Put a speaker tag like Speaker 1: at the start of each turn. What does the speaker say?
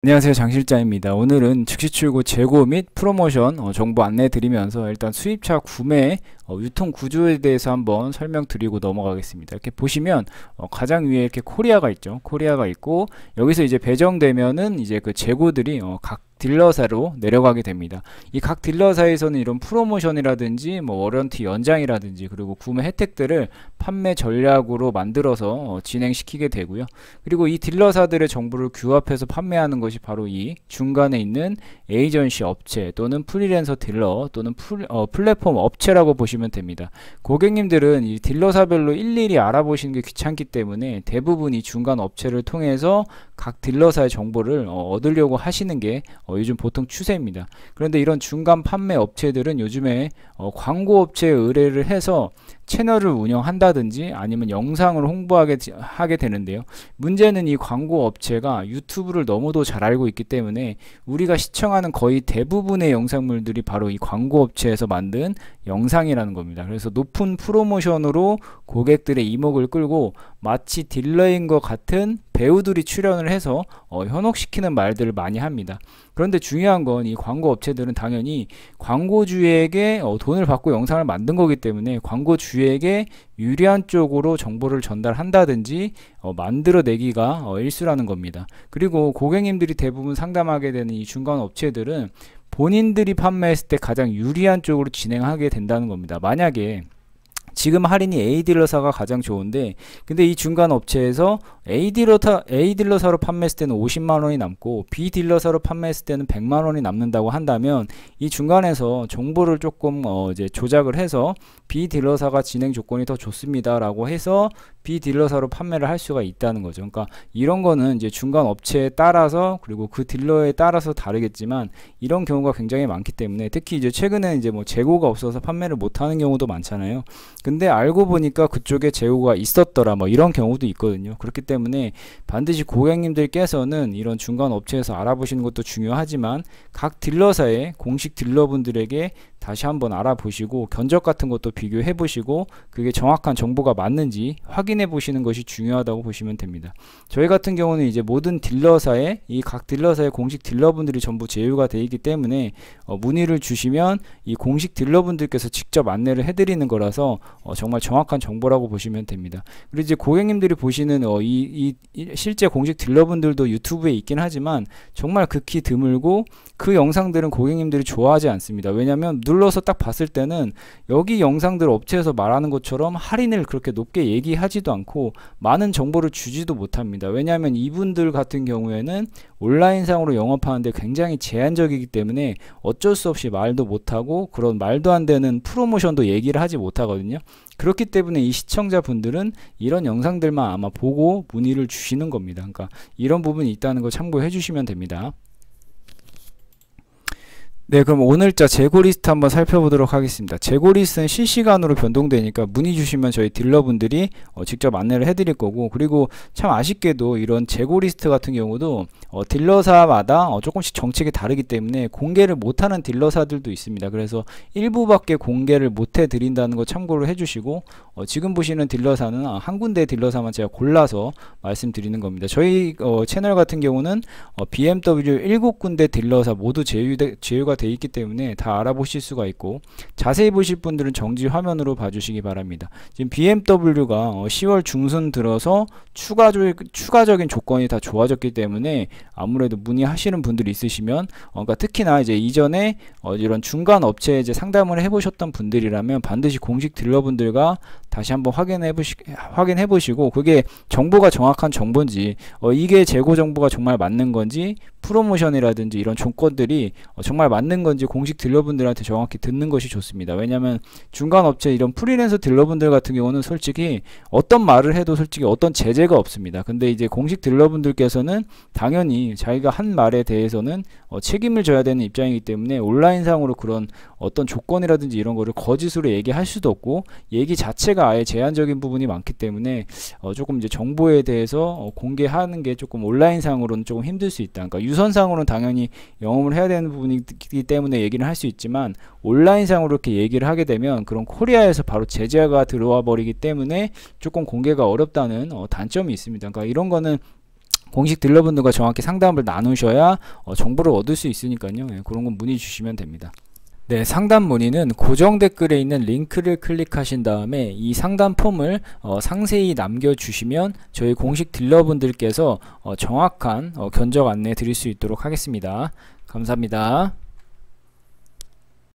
Speaker 1: 안녕하세요, 장 실장입니다. 오늘은 즉시 출고 재고 및 프로모션 정보 안내 드리면서 일단 수입차 구매 유통 구조에 대해서 한번 설명드리고 넘어가겠습니다. 이렇게 보시면 가장 위에 이렇게 코리아가 있죠. 코리아가 있고 여기서 이제 배정되면은 이제 그 재고들이 각 딜러사로 내려가게 됩니다. 이 각 딜러사에서는 이런 프로모션이라든지 뭐 워런티 연장이라든지 그리고 구매 혜택들을 판매 전략으로 만들어서 진행시키게 되고요. 그리고 이 딜러사들의 정보를 규합해서 판매하는 것이 바로 이 중간에 있는 에이전시 업체 또는 프리랜서 딜러 또는 플랫폼 업체라고 보시면 됩니다. 고객님들은 이 딜러사별로 일일이 알아보시는 게 귀찮기 때문에 대부분 이 중간 업체를 통해서 각 딜러사의 정보를 얻으려고 하시는 게 요즘 보통 추세입니다. 그런데 이런 중간 판매 업체들은 요즘에 광고 업체에 의뢰를 해서 채널을 운영한다든지 아니면 영상을 하게 되는데요. 문제는 이 광고 업체가 유튜브를 너무도 잘 알고 있기 때문에 우리가 시청하는 거의 대부분의 영상물들이 바로 이 광고 업체에서 만든 영상이라는 겁니다. 그래서 높은 프로모션으로 고객들의 이목을 끌고 마치 딜러인 것 같은 배우들이 출연을 해서 현혹시키는 말들을 많이 합니다. 그런데 중요한 건 이 광고 업체들은 당연히 광고주에게 돈을 받고 영상을 만든 거기 때문에 광고주에게 유리한 쪽으로 정보를 전달한다든지 만들어내기가 일수라는 겁니다. 그리고 고객님들이 대부분 상담하게 되는 이 중간 업체들은 본인들이 판매했을 때 가장 유리한 쪽으로 진행하게 된다는 겁니다. 만약에 지금 할인이 A 딜러사가 가장 좋은데 근데 이 중간 업체에서 A 딜러사로 판매했을 때는 50만원이 남고 B 딜러사로 판매했을 때는 100만원이 남는다고 한다면 이 중간에서 정보를 조금 이제 조작을 해서 B 딜러사가 진행 조건이 더 좋습니다 라고 해서 B 딜러사로 판매를 할 수가 있다는 거죠. 그러니까 이런 거는 이제 중간 업체에 따라서 그리고 그 딜러에 따라서 다르겠지만 이런 경우가 굉장히 많기 때문에 특히 이제 최근에 이제 뭐 재고가 없어서 판매를 못하는 경우도 많잖아요. 근데 알고 보니까 그쪽에 재고가 있었더라 뭐 이런 경우도 있거든요. 그렇기 때문에 반드시 고객님들께서는 이런 중간 업체에서 알아보시는 것도 중요하지만 각 딜러사의 공식 딜러분들에게 다시 한번 알아보시고 견적 같은 것도 비교해 보시고 그게 정확한 정보가 맞는지 확인해 보시는 것이 중요하다고 보시면 됩니다. 저희 같은 경우는 이제 모든 딜러사의 이 각 딜러사의 공식 딜러분들이 전부 제휴가 되어 있기 때문에 문의를 주시면 이 공식 딜러분들께서 직접 안내를 해드리는 거라서 정말 정확한 정보라고 보시면 됩니다. 그리고 이제 고객님들이 보시는 실제 공식 딜러분들도 유튜브에 있긴 하지만 정말 극히 드물고 그 영상들은 고객님들이 좋아하지 않습니다. 왜냐하면 눌러서 딱 봤을 때는 여기 영상들 업체에서 말하는 것처럼 할인을 그렇게 높게 얘기하지도 않고 많은 정보를 주지도 못합니다. 왜냐하면 이분들 같은 경우에는 온라인상으로 영업하는데 굉장히 제한적이기 때문에 어쩔 수 없이 말도 못하고 그런 말도 안 되는 프로모션도 얘기를 하지 못하거든요. 그렇기 때문에 이 시청자분들은 이런 영상들만 아마 보고 문의를 주시는 겁니다. 그러니까 이런 부분이 있다는 거 참고해 주시면 됩니다. 네, 그럼 오늘자 재고 리스트 한번 살펴보도록 하겠습니다. 재고 리스트는 실시간으로 변동되니까 문의 주시면 저희 딜러분들이 직접 안내를 해드릴 거고, 그리고 참 아쉽게도 이런 재고 리스트 같은 경우도 딜러사마다 조금씩 정책이 다르기 때문에 공개를 못하는 딜러사들도 있습니다. 그래서 일부밖에 공개를 못해 드린다는 거 참고를 해주시고, 지금 보시는 딜러사는 한 군데 딜러사만 제가 골라서 말씀드리는 겁니다. 저희 채널 같은 경우는 BMW 7군데 딜러사 모두 제휴가 돼 있기 때문에 다 알아보실 수가 있고, 자세히 보실 분들은 정지 화면으로 봐주시기 바랍니다. 지금 BMW가 10월 중순 들어서 추가적인 조건이 다 좋아졌기 때문에 아무래도 문의하시는 분들이 있으시면 그러니까 특히나 이제 이전에 이런 중간 업체에 이제 상담을 해보셨던 분들이라면 반드시 공식 딜러분들과 다시 한번 확인해 보시고 그게 정보가 정확한 정보인지 이게 재고 정보가 정말 맞는 건지 프로모션이라든지 이런 조건들이 정말 맞는 건지 공식 딜러분들한테 정확히 듣는 것이 좋습니다. 왜냐하면 중간 업체 이런 프리랜서 딜러분들 같은 경우는 솔직히 어떤 말을 해도 솔직히 어떤 제재가 없습니다. 근데 이제 공식 딜러분들께서는 당연히 자기가 한 말에 대해서는 책임을 져야 되는 입장이기 때문에 온라인상으로 그런 어떤 조건이라든지 이런 거를 거짓으로 얘기할 수도 없고 얘기 자체가 아예 제한적인 부분이 많기 때문에 조금 이제 정보에 대해서 공개하는 게 조금 온라인상으로는 조금 힘들 수 있다. 그러니까 유선상으로는 당연히 영업을 해야 되는 부분이기 때문에 얘기를 할 수 있지만 온라인상으로 이렇게 얘기를 하게 되면 그런 코리아에서 바로 제재가 들어와 버리기 때문에 조금 공개가 어렵다는 단점이 있습니다. 그러니까 이런 거는 공식 딜러분들과 정확히 상담을 나누셔야 정보를 얻을 수 있으니까요. 예, 그런 건 문의 주시면 됩니다. 네, 상담 문의는 고정 댓글에 있는 링크를 클릭하신 다음에 이 상담 폼을 상세히 남겨주시면 저희 공식 딜러분들께서 정확한 견적 안내 드릴 수 있도록 하겠습니다. 감사합니다.